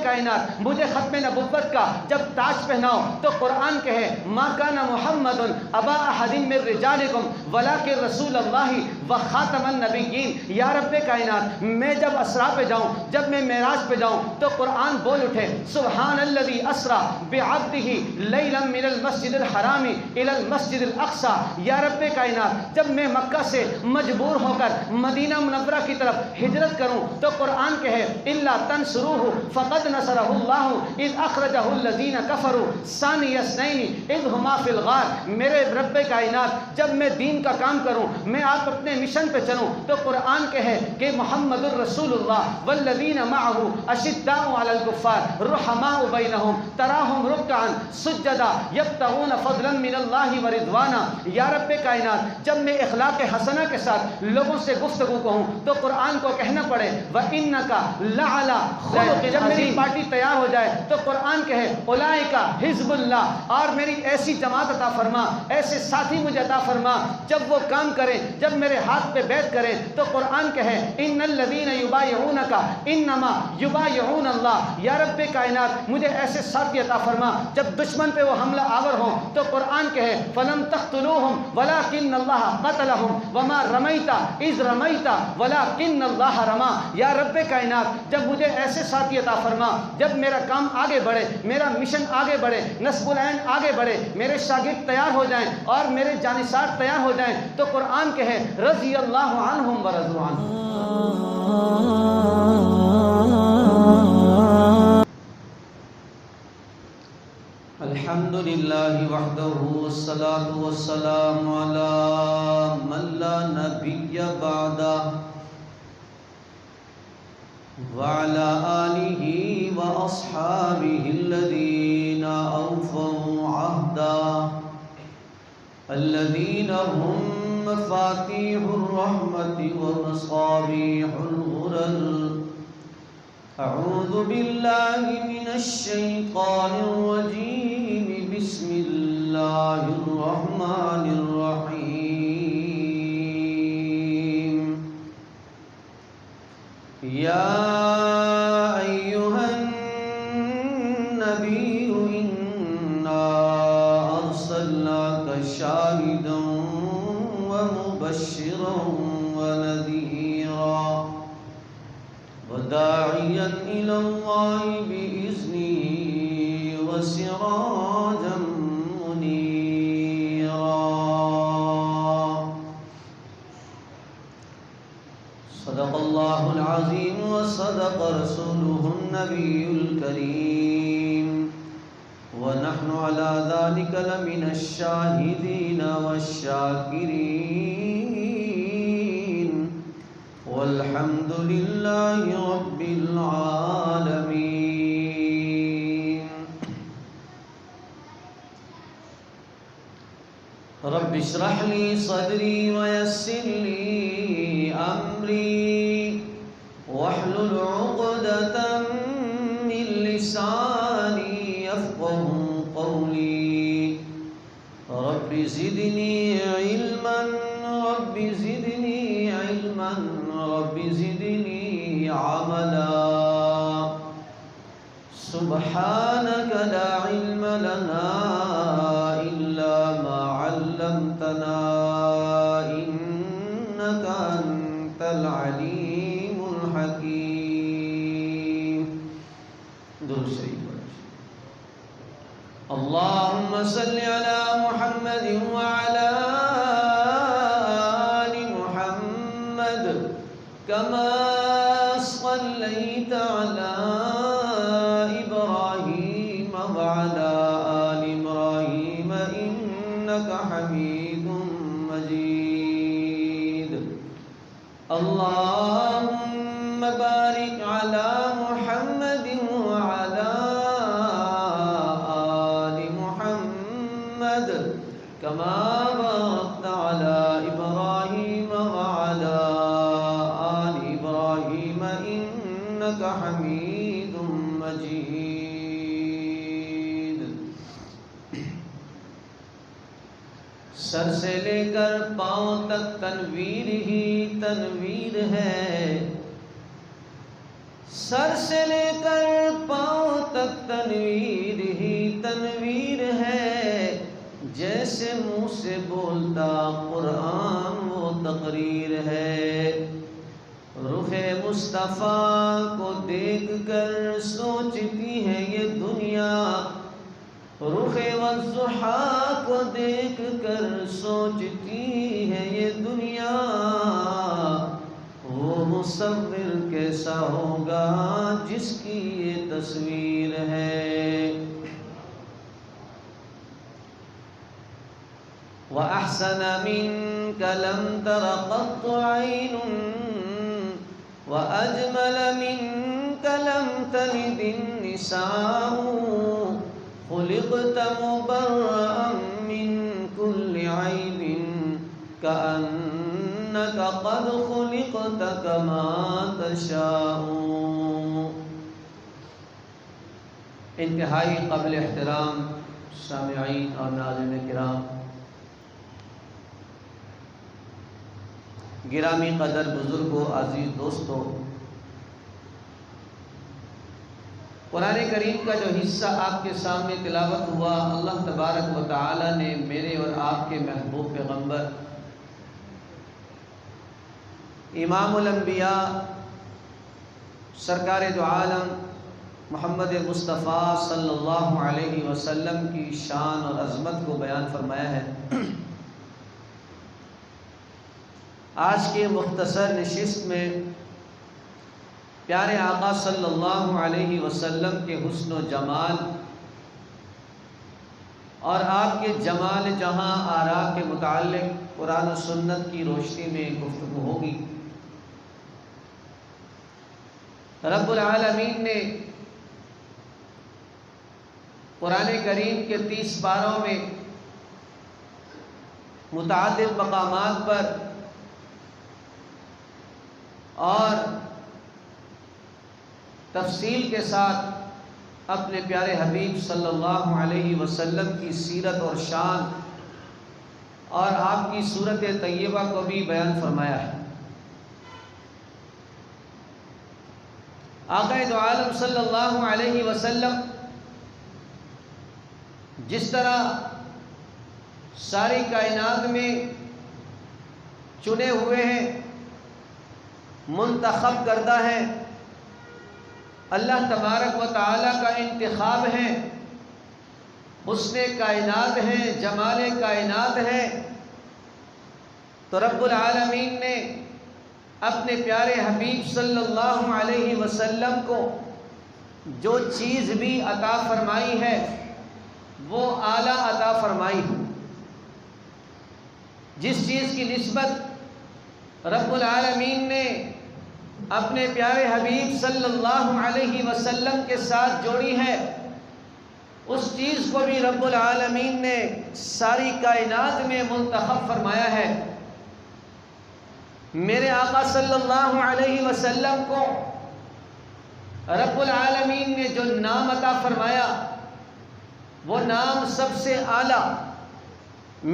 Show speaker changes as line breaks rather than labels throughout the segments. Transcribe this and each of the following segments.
کائنات مجھے ختم نبوت کا جب تاج پہناؤ تو قرآن کہے ما کان محمد ابا احد من رجالکم ولکن رسول اللہ وخاتم النبیین۔ یا رب کائنات میں جب اسرا پہ جاؤں، جب میں معراج پہ جاؤں تو قرآن بول اٹھے سبحان الذی اسرا بعبدہ لیلا من المسجد الحرام الی المسجد الاقصی۔ یا رب کائنات جب میں مکہ سے مجبور ہو کر مدینہ منورہ کی طرف ہجرت کروں تو قرآن کہے الا تنصروہ فقد نصرہ اللہ اذ اخرجہ الذین کفروا ثانی اثنین اذ ہما فی الغار۔ میرے رب کائنات جب میں دین کا کام کروں، میں آپ اپنے مشن پہ چلوں تو قرآن کہے کہ محمد الرسول اللہ والذین معہ اشداء علی الکفار رحماء بینہم تراہم رکعا سجدا یبتغون فضلا من اللہ ورضوانا۔ یا رب کائنات جب میں اخلاق حسنہ کے ساتھ لوگوں سے گفتگو کہوں تو قرآن کو کہنا پڑے وَإِنَّكَ لَعَلَى خُلُقٍ عَظِيمٍ۔ جب میری پارٹی تیار ہو جائے تو قرآن کہے اولئک حزب اللہ، اور میری ایسی جماعت عطا فرما، ایسے ساتھی مجھے عطا فرما جب وہ کام کریں، جب میرے ہاتھ پہ بیعت کریں تو قرآن کہے ان الذین یبایعونک انما یبایعون اللہ۔ یا رب کائنات مجھے ایسے ساتھی عطا فرما جب دشمن پہ وہ حملہ آور ہوں تو قرآن کہے فلم تقتلوہم ولکن اللہ قتلہم وما رمیت اذ رمیت ولکن اللہ رما۔ یا رب کائنات جب مجھے ایسے ساتھی عطا فرما جب میرا کام آگے بڑھے، میرا مشن آگے بڑھے، نصب العین آگے بڑھے، میرے شاگرد تیار ہو جائیں اور میرے جانثار تیار ہو جائیں تو قرآن کہے رضی اللہ عنہم ورضوا عنہ۔ الحمد للہ وحدہ والصلاة والسلام علی من لا نبی بعدہ وعلى آلہ واصحابہ الذین اوفوا عہدا الذین هم مفاتیح الرحمت ومصابیح الغرر۔ اعوذ باللہ من الشیطان الرجیم بسم اللہ الرحمن الرحیم۔ یا ایہا النبی انا ارسلناک شاہدا ومبشرا ونذیرا وداعیا الی اللہ بإذنہ وسراجا منیرا۔ صدق اللہ العظیم وصدق رسولہ النبی الکریم ونحن على ذلك لمن الشاہدین والشاکرین والحمد للہ رب العالمین۔ رب اشرح لی صدری ویسر لی امری واحلل عقدۃ من لسانی یفقهوا قولی۔ رب زدنی علما رب زدنی علما رب زدنی عملا۔ سبحانك لا علم لنا إلا ما علمتنا إنك أنت العليم الحكيم۔ درود شریف اللهم صل على محمد وعلى آل محمد كما صليت على إبراهيم وعلى آل إبراهيم إنك حميد مجيد۔ اللهم بارك على محمد وعلى آل محمد كما باركت على إبراهيم وعلى آل إبراهيم إنك حميد مجيد۔ سر سے لے کر پاؤں تک تنویر ہی تنویر ہے، سر سے لے کر پاؤں تک تنویر ہی تنویر ہے، جیسے منہ سے بولتا قرآن وہ تقریر ہے۔ رخ مصطفیٰ کو دیکھ کر سوچتی ہے یہ دنیا، رخ والضحیٰ کو دیکھ کر سوچتی ہے یہ دنیا، وہ مصور کیسا ہوگا جس کی یہ تصویر ہے۔ وَأَحْسَنَ مِنْكَ لَمْ تَرَ قَطُّ عَيْنٌ وَأَجْمَلَ مِنْكَ لَمْ تَلِدِ النِّسَاءُ، خُلِقْتَ مُبَرَّأً مِنْ كُلِّ عَيْبٍ كَأَنَّكَ قَدْ خُلِقْتَ كَمَا تَشَاءُ۔ انتہائی قابل احترام سامعین اور ناظرین کرام، گرامی قدر بزرگوں، عزیز دوستوں، قرآن کریم کا جو حصہ آپ کے سامنے تلاوت ہوا، اللہ تبارک و تعالی نے میرے اور آپ کے محبوب پیغمبر امام الانبیاء سرکار دو عالم محمد مصطفیٰ صلی اللہ علیہ وسلم کی شان اور عظمت کو بیان فرمایا ہے۔ آج کے مختصر نشست میں پیارے آقا صلی اللہ علیہ وسلم کے حسن و جمال اور آپ کے جمال جہاں آرا کے متعلق قرآن و سنت کی روشنی میں گفتگو ہوگی۔ رب العالمین نے قرآن کریم کے 30 پاروں میں متعدد مقامات پر اور تفصیل کے ساتھ اپنے پیارے حبیب صلی اللہ علیہ وسلم کی سیرت اور شان اور آپ کی صورت طیبہ کو بھی بیان فرمایا ہے۔ آقا دو عالم صلی اللہ علیہ وسلم جس طرح ساری کائنات میں چنے ہوئے ہیں، منتخب کردہ ہیں، اللہ تبارک و تعالی کا انتخاب ہے، حسن کائنات ہیں، جمال کائنات ہیں، تو رب العالمین نے اپنے پیارے حبیب صلی اللہ علیہ وسلم کو جو چیز بھی عطا فرمائی ہے وہ اعلیٰ عطا فرمائی ہے۔ جس چیز کی نسبت رب العالمین نے اپنے پیارے حبیب صلی اللہ علیہ وسلم کے ساتھ جوڑی ہے، اس چیز کو بھی رب العالمین نے ساری کائنات میں منتخب فرمایا ہے۔ میرے آقا صلی اللہ علیہ وسلم کو رب العالمین نے جو نام عطا فرمایا وہ نام سب سے اعلیٰ۔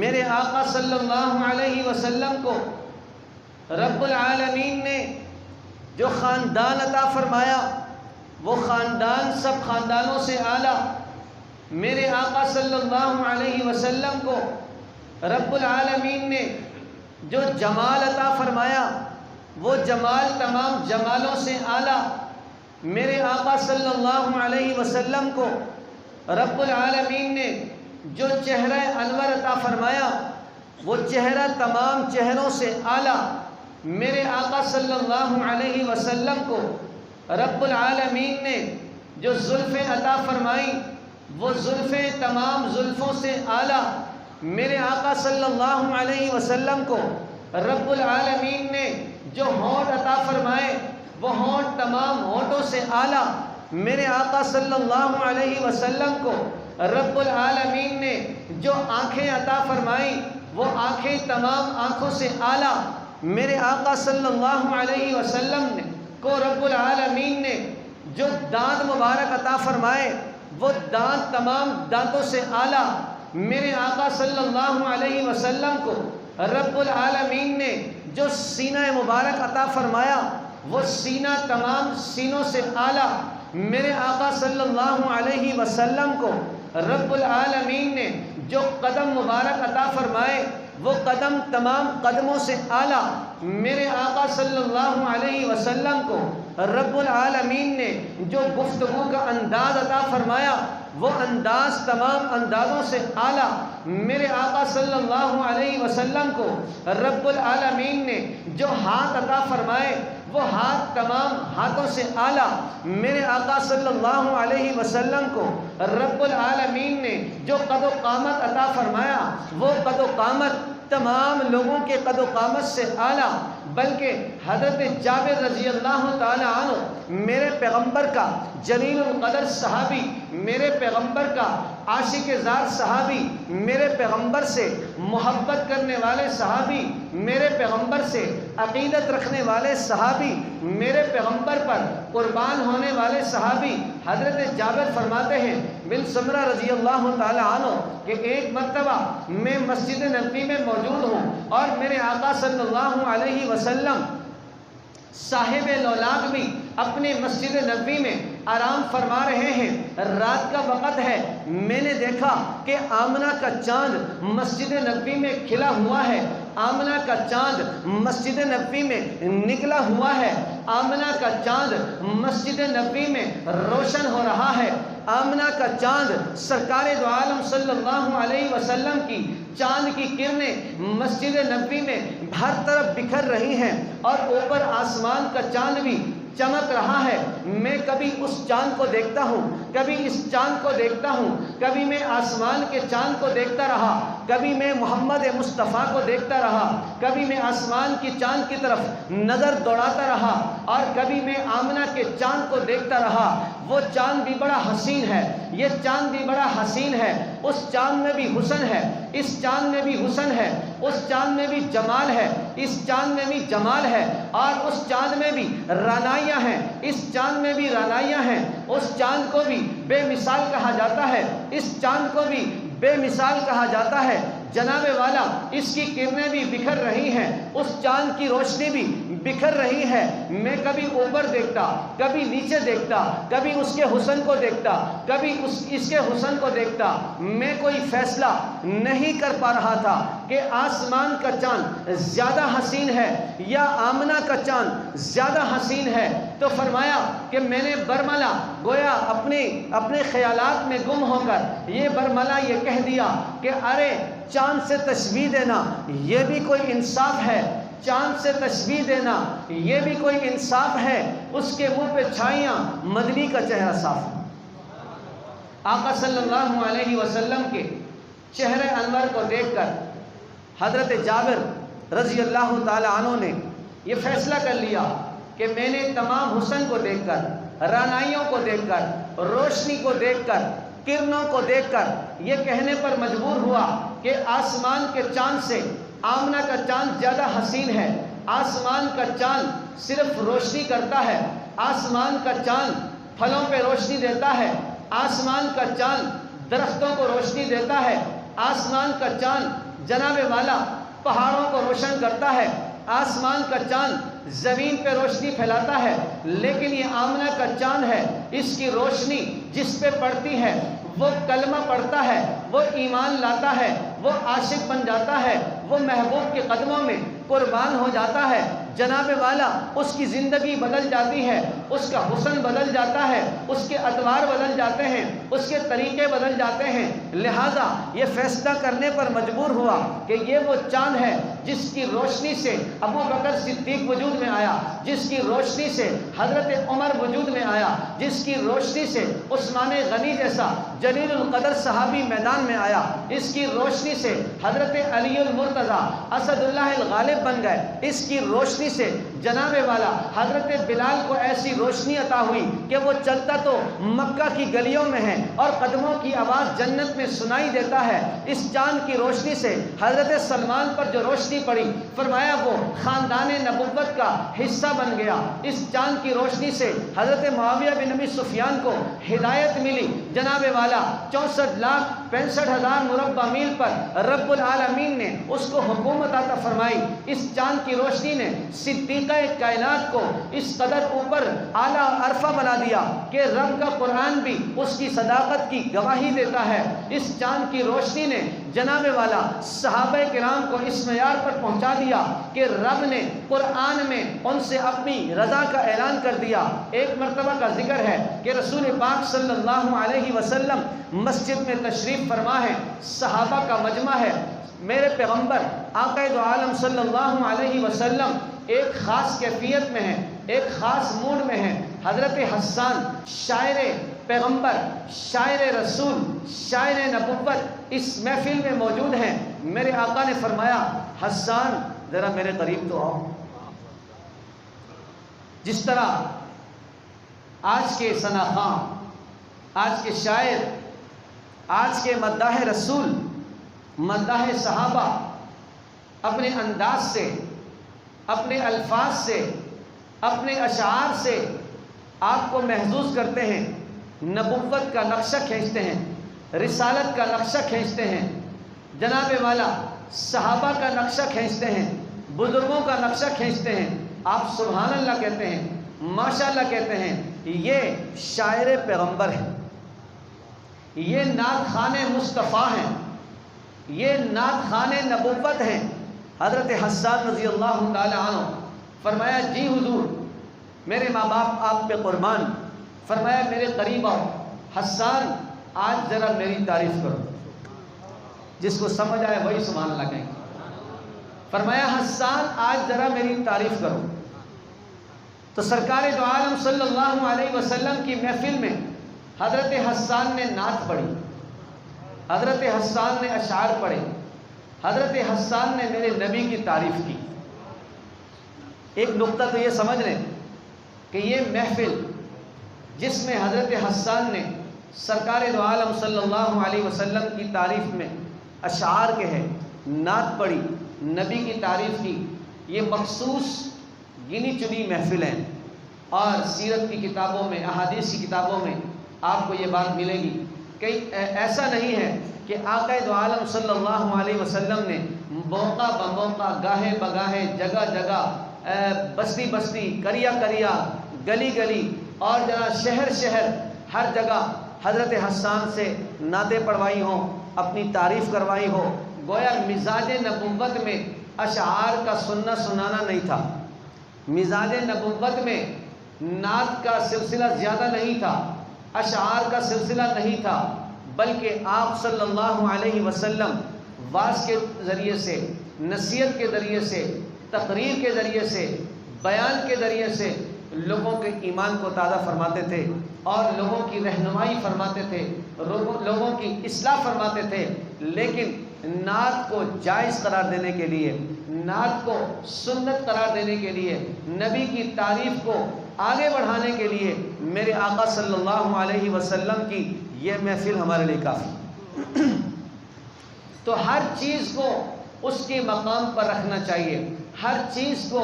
میرے آقا صلی اللہ علیہ وسلم کو رب العالمین نے جو خاندان عطا فرمایا وہ خاندان سب خاندانوں سے اعلیٰ۔ میرے آقا صلی اللہ علیہ وسلم کو رب العالمین نے جو جمال عطا فرمایا وہ جمال تمام جمالوں سے اعلیٰ۔ میرے آقا صلی اللہ علیہ وسلم کو رب العالمین نے جو چہرہ انور عطا فرمایا وہ چہرہ تمام چہروں سے اعلیٰ۔ میرے آقا صلی اللہ علیہ وسلم کو رب العالمین نے جو زلفیں عطا فرمائی وہ زلفیں تمام زلفوں سے اعلیٰ۔ میرے آقا صلی اللہ علیہ وسلم کو رب العالمین نے جو ہونٹ عطا فرمائے وہ ہونٹ تمام ہونٹوں سے اعلیٰ۔ میرے آقا صلی اللہ علیہ وسلم کو رب العالمین نے جو آنکھیں عطا فرمائیں وہ آنکھیں تمام آنکھوں سے اعلیٰ۔ میرے آقا صلی اللہ علیہ وسلم کو رب العالمین نے جو دانت مبارک عطا فرمائے وہ دانت تمام دانتوں سے اعلیٰ۔ میرے آقا صلی اللہ علیہ وسلم کو رب العالمین نے جو سینہ مبارک عطا فرمایا وہ سینہ تمام سینوں سے اعلیٰ۔ میرے آقا صلی اللہ علیہ وسلم کو رب العالمین نے جو قدم مبارک عطا فرمائے وہ قدم تمام قدموں سے اعلیٰ. میرے آقا صلی اللہ علیہ وسلم کو رب العالمین نے جو گفتگو کا انداز عطا فرمایا وہ انداز تمام اندازوں سے اعلیٰ. میرے آقا صلی اللہ علیہ وسلم کو رب العالمین نے جو ہاتھ عطا فرمائے وہ ہاتھ تمام ہاتھوں سے اعلیٰ. میرے آقا صلی اللہ علیہ وسلم کو رب العالمین نے جو قد و قامت عطا فرمایا وہ قد و قامت تمام لوگوں کے قد و قامت سے اعلیٰ. بلکہ حضرت جابر رضی اللہ تعالی عنہ میرے پیغمبر کا جلیل القدر صحابی، میرے پیغمبر کا عاشق زار صحابی، میرے پیغمبر سے محبت کرنے والے صحابی، میرے پیغمبر سے عقیدت رکھنے والے صحابی، میرے پیغمبر پر قربان ہونے والے صحابی حضرت جابر فرماتے ہیں بن سمرہ رضی اللہ تعالی عنہ کہ ایک مرتبہ میں مسجد نبوی میں موجود ہوں اور میرے آقا صلی اللہ علیہ وسلم صاحب لولاک بھی اپنے مسجد نبوی میں آرام فرما رہے ہیں. رات کا وقت ہے. میں نے دیکھا کہ آمنہ کا چاند مسجد نبوی میں کھلا ہوا ہے. آمنہ کا چاند مسجد نبوی میں نکلا ہوا ہے. آمنہ کا چاند مسجد نبوی میں روشن ہو رہا ہے. آمنہ کا چاند سرکار دو عالم صلی اللہ علیہ وسلم کی چاند کی کرنیں مسجد نبوی میں ہر طرف بکھر رہی ہیں اور اوپر آسمان کا چاند بھی چمک رہا ہے. میں کبھی اس چاند کو دیکھتا ہوں، کبھی اس چاند کو دیکھتا ہوں، کبھی میں آسمان کے چاند کو دیکھتا رہا، کبھی میں محمد مصطفیٰ کو دیکھتا رہا، کبھی میں آسمان کی چاند کی طرف نظر دوڑاتا رہا اور کبھی میں آمنہ کے چاند کو دیکھتا رہا. وہ چاند بھی بڑا حسین ہے، یہ چاند بھی بڑا حسین ہے. اس چاند میں بھی حسن ہے، اس چاند میں بھی حسن ہے، اس چاند میں بھی جمال ہے، اس چاند میں بھی جمال ہے اور اس چاند میں بھی رانائیاں ہیں، اس چاند میں بھی رانائیاں ہیں. اس چاند کو بھی بے مثال کہا جاتا ہے، اس چاند کو بھی بے مثال کہا جاتا ہے. جناب والا اس کی کرنیں بھی بکھر رہی ہیں، اس چاند کی روشنی بھی بکھر رہی ہے. میں کبھی اوپر دیکھتا، کبھی نیچے دیکھتا، کبھی اس کے حسن کو دیکھتا، کبھی اس کے حسن کو دیکھتا. میں کوئی فیصلہ نہیں کر پا رہا تھا کہ آسمان کا چاند زیادہ حسین ہے یا آمنہ کا چاند زیادہ حسین ہے. تو فرمایا کہ میں نے برملا گویا اپنے خیالات میں گم ہو کر یہ برملا یہ کہہ دیا کہ ارے چاند سے تشبیہ دینا یہ بھی کوئی انصاف ہے، چاند سے تشبیہ دینا یہ بھی کوئی انصاف ہے. اس کے منہ پہ چھائیاں، مدنی کا چہرہ صاف. آقا صلی اللہ علیہ وسلم کے چہرے انور کو دیکھ کر حضرت جابر رضی اللہ تعالی عنہ نے یہ فیصلہ کر لیا کہ میں نے تمام حسن کو دیکھ کر، رانائیوں کو دیکھ کر، روشنی کو دیکھ کر، کرنوں کو دیکھ کر یہ کہنے پر مجبور ہوا کہ آسمان کے چاند سے آمنہ کا چاند زیادہ حسین ہے. آسمان کا چاند صرف روشنی کرتا ہے، آسمان کا چاند پھلوں پہ روشنی دیتا ہے، آسمان کا چاند درختوں کو روشنی دیتا ہے، آسمان کا چاند جناب والا پہاڑوں کو روشن کرتا ہے، آسمان کا چاند زمین پہ روشنی پھیلاتا ہے. لیکن یہ آمنہ کا چاند ہے، اس کی روشنی جس پہ پڑتی ہے وہ کلمہ پڑھتا ہے، وہ ایمان لاتا ہے، وہ عاشق بن جاتا ہے، وہ محبوب کے قدموں میں قربان ہو جاتا ہے. جناب والا اس کی زندگی بدل جاتی ہے، اس کا حسن بدل جاتا ہے، اس کے اطوار بدل جاتے ہیں، اس کے طریقے بدل جاتے ہیں. لہٰذا یہ فیصلہ کرنے پر مجبور ہوا کہ یہ وہ چاند ہے جس کی روشنی سے ابو بکر صدیق وجود میں آیا، جس کی روشنی سے حضرت عمر وجود میں آیا، جس کی روشنی سے عثمان غنی جیسا جلیل القدر صحابی میدان میں آیا، اس کی روشنی سے حضرت علی المرتضیٰ اسد اللہ الغالب بن گئے، اس کی روشنی سے جناب والا حضرت بلال کو ایسی روشنی عطا ہوئی کہ وہ چلتا تو مکہ کی گلیوں میں ہے اور قدموں کی آواز جنت میں سنائی دیتا ہے. اس چاند کی روشنی سے حضرت سلمان پر جو روشنی پڑی فرمایا وہ خاندان نبوت کا حصہ بن گیا. اس چاند کی روشنی سے حضرت معاویہ بن ابی سفیان کو ہدایت ملی. جناب والا 64,65,000 مربع میل پر رب العالمین نے اس کو حکومت عطا فرمائی. اس چاند کی روشنی نے صدیق خالق کائنات کو اس قدر اوپر اعلیٰ عرفہ بنا دیا کہ رب کا قرآن بھی اس کی صداقت کی گواہی دیتا ہے۔ اس چاند کی روشنی نے جناب والا صحابہ کرام کو اس معیار پر پہنچا دیا کہ رب نے قرآن میں ان سے اپنی رضا کا اعلان کر دیا۔ ایک مرتبہ کا ذکر ہے کہ رسول پاک صلی اللہ علیہ وسلم مسجد میں تشریف فرما ہے، صحابہ کا مجمع ہے، میرے پیغمبر آقا دو عالم صلی اللہ علیہ وسلم ایک خاص کیفیت میں ہیں، ایک خاص موڈ میں ہیں۔ حضرت حسان شاعر پیغمبر، شاعر رسول، شاعر نبوت اس محفل میں موجود ہیں۔ میرے آقا نے فرمایا حسان ذرا میرے قریب تو آؤ۔ جس طرح آج کے ثناخواں، آج کے شاعر، آج کے مداح رسول، مداح صحابہ اپنے انداز سے، اپنے الفاظ سے، اپنے اشعار سے آپ کو محظوظ کرتے ہیں، نبوت کا نقشہ کھینچتے ہیں، رسالت کا نقشہ کھینچتے ہیں، جناب والا صحابہ کا نقشہ کھینچتے ہیں، بزرگوں کا نقشہ کھینچتے ہیں۔ آپ سبحان اللہ کہتے ہیں، ماشاء اللہ کہتے ہیں، یہ شاعر پیغمبر ہے، یہ نعت خوان مصطفیٰ ہیں، یہ نعت خوان نبوت ہیں۔ حضرت حسان رضی اللہ تعالی عنہ فرمایا جی حضور میرے ماں باپ آپ پہ قربان۔ فرمایا میرے قریب آؤ، حسان آج ذرا میری تعریف کرو۔ جس کو سمجھ آئے وہی سبحان اللہ کہیں۔ فرمایا حسان آج ذرا میری تعریف کرو۔ تو سرکار دو عالم صلی اللہ علیہ وسلم کی محفل میں حضرت حسان نے نعت پڑھی، حضرت حسان نے اشعار پڑھے، حضرت حسان نے میرے نبی کی تعریف کی۔ ایک نقطہ تو یہ سمجھ لیں کہ یہ محفل جس میں حضرت حسان نے سرکار دو عالم صلی اللہ علیہ وسلم کی تعریف میں اشعار کہے، نعت پڑھی، نبی کی تعریف کی، یہ مخصوص گنی چنی محفلیں، اور سیرت کی کتابوں میں، احادیث کی کتابوں میں آپ کو یہ بات ملے گی کہ ایسا نہیں ہے کہ آقا دو عالم صلی اللہ علیہ وسلم نے موقع بموقع، گاہے بگاہے، جگہ جگہ، بستی بستی، کریا کریا، گلی گلی اور شہر شہر، ہر جگہ حضرت حسان سے نعتیں پڑھوائی ہوں، اپنی تعریف کروائی ہو۔ گویا مزاج نبوت میں اشعار کا سننا سنانا نہیں تھا، مزاج نبوت میں نعت کا سلسلہ زیادہ نہیں تھا، اشعار کا سلسلہ نہیں تھا، بلکہ آپ صلی اللہ علیہ وسلم واعظ کے ذریعے سے، نصیحت کے ذریعے سے، تقریر کے ذریعے سے، بیان کے ذریعے سے لوگوں کے ایمان کو تازہ فرماتے تھے اور لوگوں کی رہنمائی فرماتے تھے، لوگوں کی اصلاح فرماتے تھے۔ لیکن نعت کو جائز قرار دینے کے لیے، نعت کو سنت قرار دینے کے لیے، نبی کی تعریف کو آگے بڑھانے کے لیے میرے آقا صلی اللہ علیہ وسلم کی یہ محفل ہمارے لیے کافی۔ تو ہر چیز کو اس کے مقام پر رکھنا چاہیے، ہر چیز کو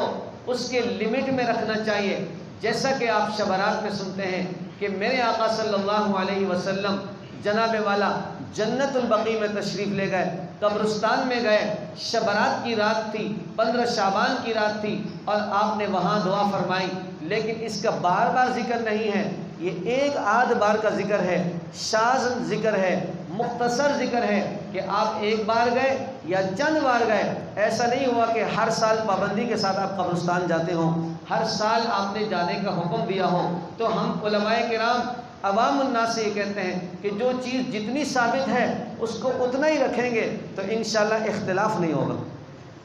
اس کے لمٹ میں رکھنا چاہیے۔ جیسا کہ آپ شبرات میں سنتے ہیں کہ میرے آقا صلی اللہ علیہ وسلم جناب والا جنت البقیع میں تشریف لے گئے، قبرستان میں گئے، شبرات کی رات تھی، 15 شعبان کی رات تھی، اور آپ نے وہاں دعا فرمائی۔ لیکن اس کا بار بار ذکر نہیں ہے، یہ ایک آدھ بار کا ذکر ہے، شاذ ذکر ہے، مختصر ذکر ہے کہ آپ ایک بار گئے یا چند بار گئے۔ ایسا نہیں ہوا کہ ہر سال پابندی کے ساتھ آپ قبرستان جاتے ہوں، ہر سال آپ نے جانے کا حکم دیا ہو۔ تو ہم علماء کرام عوام الناس سے یہ کہتے ہیں کہ جو چیز جتنی ثابت ہے اس کو اتنا ہی رکھیں گے تو انشاءاللہ اختلاف نہیں ہوگا،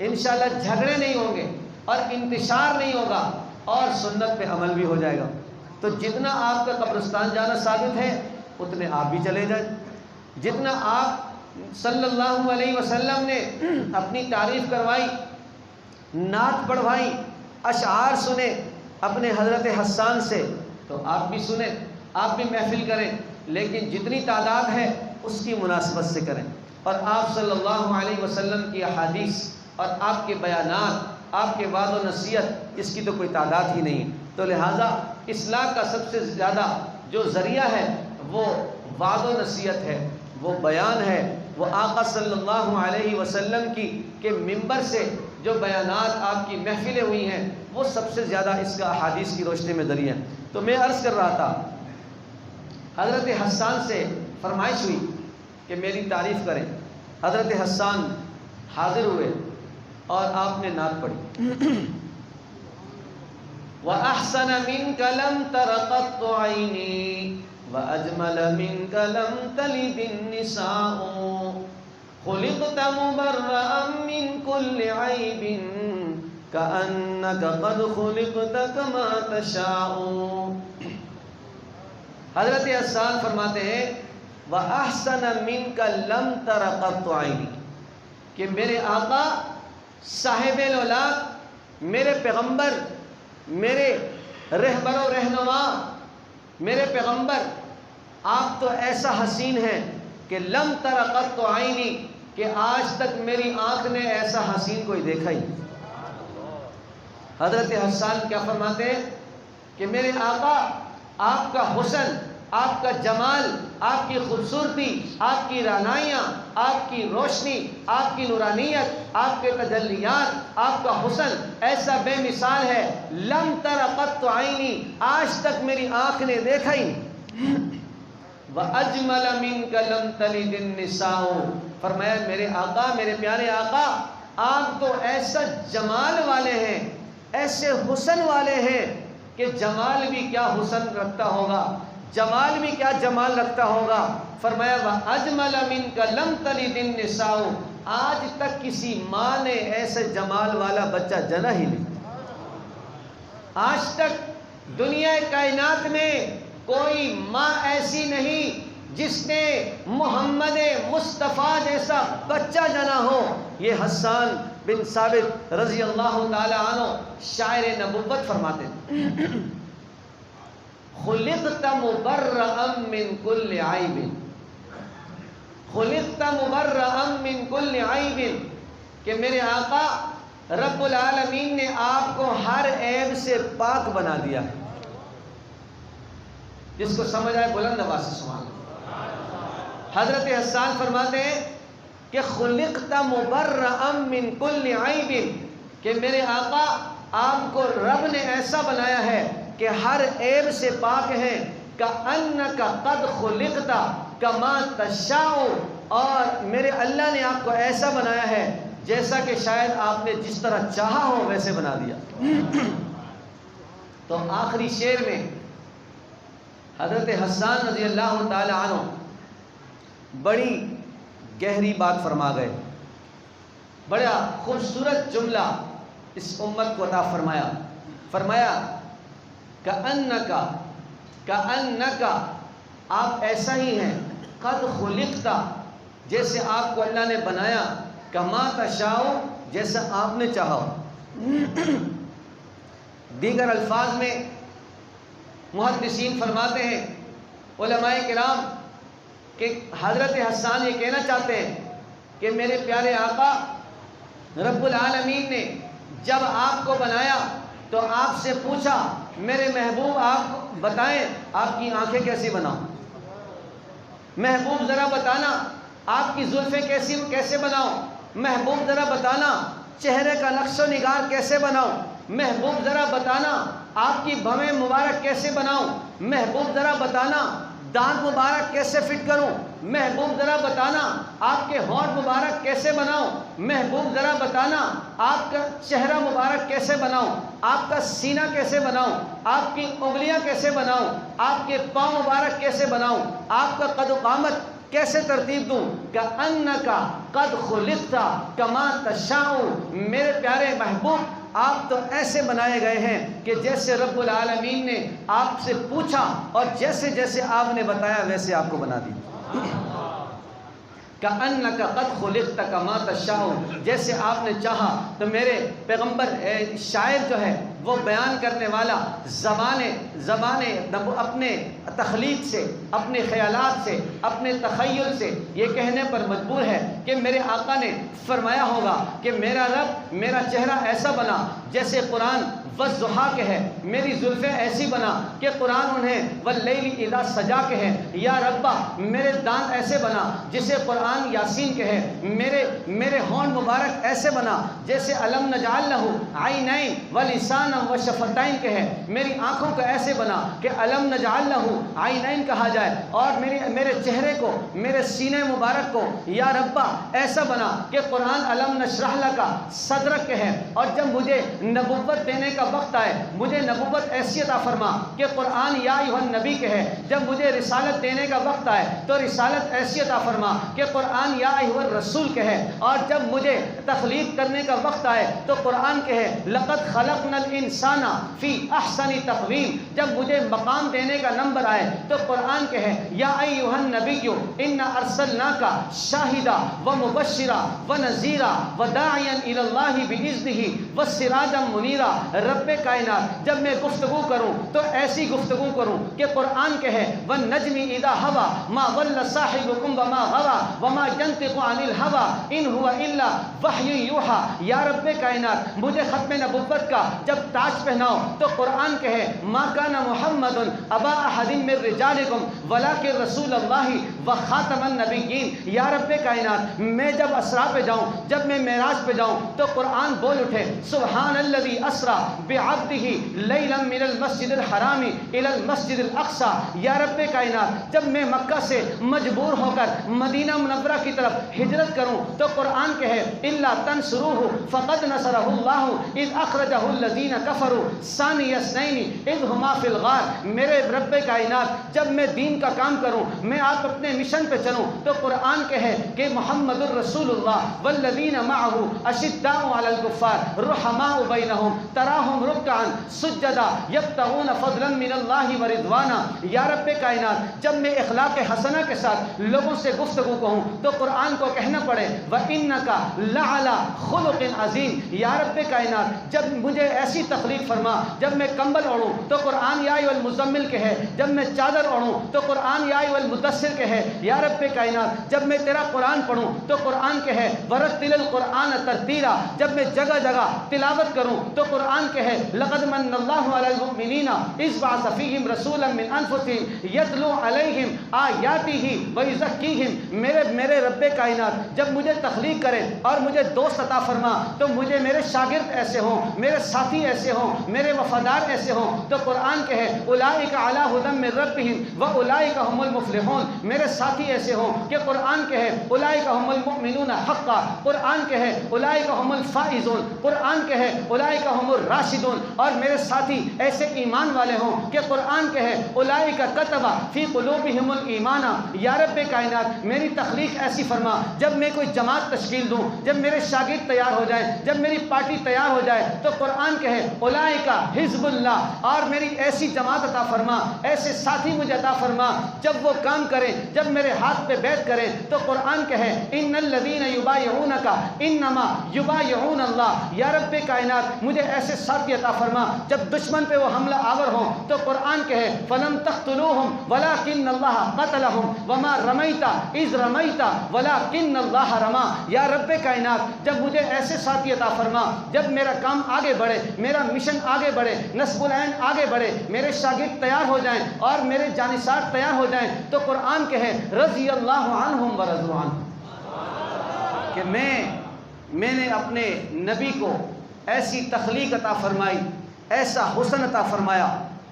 انشاءاللہ جھگڑے نہیں ہوں گے اور انتشار نہیں ہوگا اور سنت پہ عمل بھی ہو جائے گا۔ تو جتنا آپ کا قبرستان جانا ثابت ہے اتنے آپ بھی چلے جائیں، جتنا آپ صلی اللہ علیہ وسلم نے اپنی تعریف کروائی، نعت پڑھوائی، اشعار سنے اپنے حضرت حسان سے، تو آپ بھی سنیں، آپ بھی محفل کریں، لیکن جتنی تعداد ہے اس کی مناسبت سے کریں۔ اور آپ صلی اللہ علیہ وسلم کی احادیث اور آپ کے بیانات، آپ کے وعد و نصیحت، اس کی تو کوئی تعداد ہی نہیں۔ تو لہٰذا اصلاح کا سب سے زیادہ جو ذریعہ ہے وہ وعد و نصیحت ہے، وہ بیان ہے، وہ آقا صلی اللہ علیہ وسلم کی کہ منبر سے جو بیانات آپ کی محفلیں ہوئی ہیں وہ سب سے زیادہ اس کا احادیث کی روشنی میں دری ہیں۔ تو میں عرض کر رہا تھا، حضرت حسان سے فرمائش ہوئی کہ میری تعریف کریں۔ حضرت حسان حاضر ہوئے اور آپ نے نعت پڑھی، وَأَحْسَنَ مِنْكَ لَمْ تَرَ قَطُّ عَيْنِي وَأَجْمَلَ مِنْكَ لَمْ تَلِدِ النِّسَاءُ خُلِقْتَ مُبَرَّأً مِنْ كُلِّ عَيْبٍ كَأَنَّكَ قَدْ خُلِقْتَ كَمَا تَشَاءُ۔ حضرت حسان فرماتے ہیں وَأَحْسَنَ مِنْكَ لَمْ تَرَ قَطُّ عَيْنِي، کہ میرے آقا صاحب الاولاد، میرے پیغمبر، میرے رہبر و رہنما، میرے پیغمبر، آپ تو ایسا حسین ہیں کہ لم تر قط عینی، کہ آج تک میری آنکھ نے ایسا حسین کوئی دیکھا ہی۔ حضرت حسان کیا فرماتے ہیں کہ میرے آقا، آپ کا حسن، آپ کا جمال، آپ کی خوبصورتی، آپ کی رعنائیاں، آپ کی روشنی، آپ کی نورانیت، آپ کے تجلیات، آپ کا حسن ایسا بے مثال ہے، لم تر قط عینی، آج تک میری آنکھ نے دیکھا ہی نہیں۔ وَأَجْمَلَ مِنْكَ لَمْ تَلِدِ النِّسَاءُ، فرمایا میرے آقا، میرے پیارے آقا، آپ تو ایسا جمال والے ہیں، ایسے حسن والے ہیں کہ جمال بھی کیا حسن رکھتا ہوگا، جمال بھی کیا جمال رکھتا ہوگا۔ فرمایا وَأَجْمَلَ مِنْكَ لَمْ تَلِدِ النِّسَاءُ، آج تک کسی ماں نے ایسے جمال والا بچہ جنا ہی نہیں۔ آج تک دنیا کائنات میں کوئی ماں ایسی نہیں جس نے محمد مصطفیٰ جیسا بچہ جنا ہو۔ یہ حسان بن ثابت رضی اللہ تعالی عنہ شاعر نبوت فرماتے ہیں، خلقت مبرأ من کل عیب، خلقت مبرأ من کل عیب، کہ میرے آقا رب العالمین نے آپ کو ہر عیب سے پاک بنا دیا ہے۔ جس کو سمجھ آئے بلند آواز سے سبحان اللہ۔ حضرت حسان فرماتے ہیں کہ خلقت مبرأ من کل عیب، کہ میرے آقا آپ کو رب نے ایسا بنایا ہے کہ ہر عیب سے پاک ہیں، کأنک قد خلقت کما تشاء، اور میرے اللہ نے آپ کو ایسا بنایا ہے جیسا کہ شاید آپ نے جس طرح چاہا ہو ویسے بنا دیا۔ تو آخری شعر میں حضرت حسان رضی اللہ تعالی عنہ بڑی گہری بات فرما گئے، بڑا خوبصورت جملہ اس امت کو عطا فرمایا۔ فرمایا کأنک، آپ ایسا ہی ہیں، قد خلقت، جیسے آپ کو اللہ نے بنایا، کما تشاء، جیسا آپ نے چاہا۔ دیگر الفاظ میں محدثین فرماتے ہیں، علماء کرام، کہ حضرت حسان یہ کہنا چاہتے ہیں کہ میرے پیارے آقا رب العالمین نے جب آپ کو بنایا تو آپ سے پوچھا، میرے محبوب آپ بتائیں آپ کی آنکھیں کیسی بناؤں، محبوب ذرا بتانا آپ کی زلفیں کیسے بناؤں، محبوب ذرا بتانا چہرے کا نقش و نگار کیسے بناؤں، محبوب ذرا بتانا آپ کی بھویں مبارک کیسے بناؤں، محبوب ذرا بتانا دانت مبارک کیسے فٹ کروں، محبوب ذرا بتانا آپ کے ہونٹ مبارک کیسے بناؤں، محبوب ذرا بتانا آپ کا چہرہ مبارک کیسے بناؤں، آپ کا سینہ کیسے بناؤں، آپ کی انگلیاں کیسے بناؤں، آپ کے پاؤں مبارک کیسے بناؤں، آپ کا قد و قامت کیسے ترتیب دوں۔ کأنک قد خلقت کما تشاء، میرے پیارے محبوب آپ تو ایسے بنائے گئے ہیں کہ جیسے رب العالمین نے آپ سے پوچھا اور جیسے جیسے آپ نے بتایا ویسے آپ کو بنا دی۔ کأنک قد خلقت کما تشاء، جیسے آپ نے چاہا۔ تو میرے پیغمبر شاعر جو ہے وہ بیان کرنے والا زبان اپنے تخلیق سے، اپنے خیالات سے، اپنے تخیل سے یہ کہنے پر مجبور ہے کہ میرے آقا نے فرمایا ہوگا کہ میرا رب میرا چہرہ ایسا بنا جیسے قرآن والضحیٰ کے ہے، میری زلفیں ایسی بنا کہ قرآن انہیں واللیل اذا سجا کے ہے، یا ربا میرے دانت ایسے بنا جسے قرآن یاسین کے ہے، میرے ہونٹ مبارک ایسے بنا جیسے علم نجعل لہ عینین ولسانا وشفتین کے ہے، میری آنکھوں کو ایسے بنا کہ علم نجعل لہ عینین کہا جائے، اور میرے چہرے کو، میرے سینے مبارک کو یا ربا ایسا بنا کہ قرآن علم نشرح لک صدرک کے ہے، اور جب مجھے نبوت دینے کا وقت آئے مجھے نبوت ایسی عطا فرما کہ قرآن یا ایھا النبی کے ہے، جب مجھے رسالت دینے کا وقت آئے تو رسالت ایسی عطا فرما کہ قرآن یا ایھا الرسول کے ہے، اور جب مجھے تخلیق کرنے کا وقت آئے تو قرآن کے ہے لقد خلقنا الانسان فی احسن تقویم، جب مجھے مقام دینے کا نمبر آئے تو قرآن کے ہے یا ایھا النبی انا ارسلناک شاہدا ومبشرا ونذیرا وداعیا الی اللہ باذنہ وسراجا منیرا۔ رب کائنات جب میں گفتگو کروں تو ایسی گفتگو کروں کہ قرآن کے ہے والنجم اذا ہوا ما ضل صاحبکم وما غوا وما ینطق عن الہوی ان هو الا وحی یوحی۔ یا رب کائنات مجھے ختم نبوت کا جب تاج پہناؤ تو قرآن کے ہے ما کان محمد ابا احد من رجالکم ولکن رسول اللہ وخاتم النبیین۔ یا رب کائنات میں جب اسرا پہ جاؤں، جب میں معراج پہ جاؤں تو قرآن بول اٹھے سبحان الذی اسرا بعبدہ لیلا من المسجد الحرام الی المسجد الاقصی۔ یا رب کائنات جب میں مکہ سے مجبور ہو کر مدینہ منورہ کی طرف ہجرت کروں تو قرآن کے ہے الا تنصروہ فقد نصرہ اللہ اذ اخرجہ الذین کفروا ثانی اثنین اذ ہما فی الغار۔ میرے رب کائنات جب میں دین کا کام کروں، میں آپ اپنے مشن پہ چلوں تو قرآن کے ہے کہ محمد الرسول اللہ والذین معہ اشداء علی الکفار رحماء بینہم تراہم رکعا سجدا یبتغون فضلا من اللہ ورضوانا۔ یا رب کائنات جب میں اخلاق حسنہ کے ساتھ لوگوں سے گفتگو کہوں تو قرآن کو کہنا پڑے وَإِنَّكَ لَعَلَى خُلُقٍ عَظِيمٍ۔ یا رب کائنات جب مجھے ایسی تخلیق فرما، جب میں کمبل اوڑھوں تو قرآن یا ایھا المزمل کے ہے، جب میں چادر اوڑھوں تو قرآن یا ایھا المدثر کے ہے۔ یا رب کائنات جب میں تیرا قرآن پڑھوں تو قرآن کے ہے وَرَتِّلِ الْقُرْآنَ تَرْتِيلًا، جب میں جگہ جگہ تلاوت کروں تو قرآن کے ہے لَقَدْ مَنَّ اللَّهُ عَلَى الْمُؤْمِنِينَ إِذْ بَعَثَ فِيهِمْ رَسُولًا مِّنْ أَنفُسِهِمْ يَتْلُو عَلَيْهِمْ آيَاتِهِ وَيُزَكِّيهِمْ۔ میرے رب کائنات جب مجھے تخلیق کرے اور مجھے دوست عطا فرما تو مجھے میرے شاگرد ایسے ہوں، میرے ساتھی ایسے ہوں، میرے وفادار ایسے ہوں تو قرآن کے ہے اولئک علی ھدی من ربہم واولئک ھم المفلحون۔ میرے ساتھی ایسے ہوں کہ قرآن کے ہے اولئک ھم المؤمنون حقا، قرآن کے ہے اولئک ھم الفائزون، قرآن کے ہے اولئک ھم الراشدون۔ اور میرے ساتھی ایسے ایمان والے ہوں کہ قرآن کے ہے اولئک کتب فی قلوبہم الایمان۔ یا رب کائنات میری تخلیق ایسی فرما جب میں کوئی جماعت تشکیل دوں، جب میرے شاگرد تیار ہو جائیں، جب میری پارٹی تیار ہو جائے تو قرآن کے ہے اولئک حزب اللہ، اور میری ایسی جماعت عطا فرما، ایسے ساتھی مجھے عطا فرما جب وہ کام کریں، جب میرے ہاتھ پہ بیعت کریں تو قرآن کے ہے ان الذین یبایعونک انما یبایعون اللہ۔ یا رب کائنات مجھے ایسے ساتھی عطا فرما جب دشمن پہ وہ حملہ آور ہوں تو قرآن کے ہے فلم تقتلوہم ولکن اللہ قتلہم وما رمیت اذ رمیت ولکن اللہ رما۔ یا رب کائنات جب مجھے ایسے ساتھی عطا فرما جب میرا کام آگے بڑھے، میرا مشن آگے بڑھے، نصب العین آگے بڑھے، میرے شاگرد تیار ہو جائیں اور میرے جانثار تیار ہو جائیں تو قرآن کے ہے رضی اللہ عنہم ورضوا عنہ، کہ میں نے اپنے نبی کو ایسی تخلیق عطا فرمائی، ایسا حسن عطا فرمایا،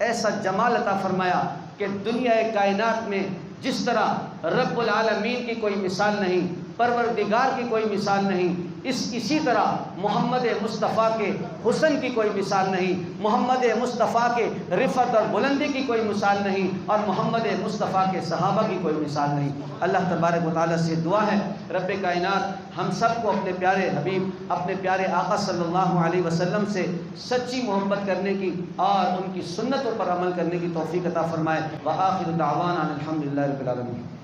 ایسا جمال عطا فرمایا کہ دنیا کائنات میں جس طرح رب العالمین کی کوئی مثال نہیں، پروردگار کی کوئی مثال نہیں، اسی طرح محمد مصطفیٰ کے حسن کی کوئی مثال نہیں، محمد مصطفیٰ کے رفعت اور بلندی کی کوئی مثال نہیں، اور محمد مصطفیٰ کے صحابہ کی کوئی مثال نہیں۔ اللہ تبارک و تعالیٰ سے دعا ہے رب کائنات ہم سب کو اپنے پیارے حبیب، اپنے پیارے آقا صلی اللہ علیہ وسلم سے سچی محبت کرنے کی اور ان کی سنتوں پر عمل کرنے کی توفیق عطا فرمائے۔ وآخر دعوانا الحمدللہ رب العالمین۔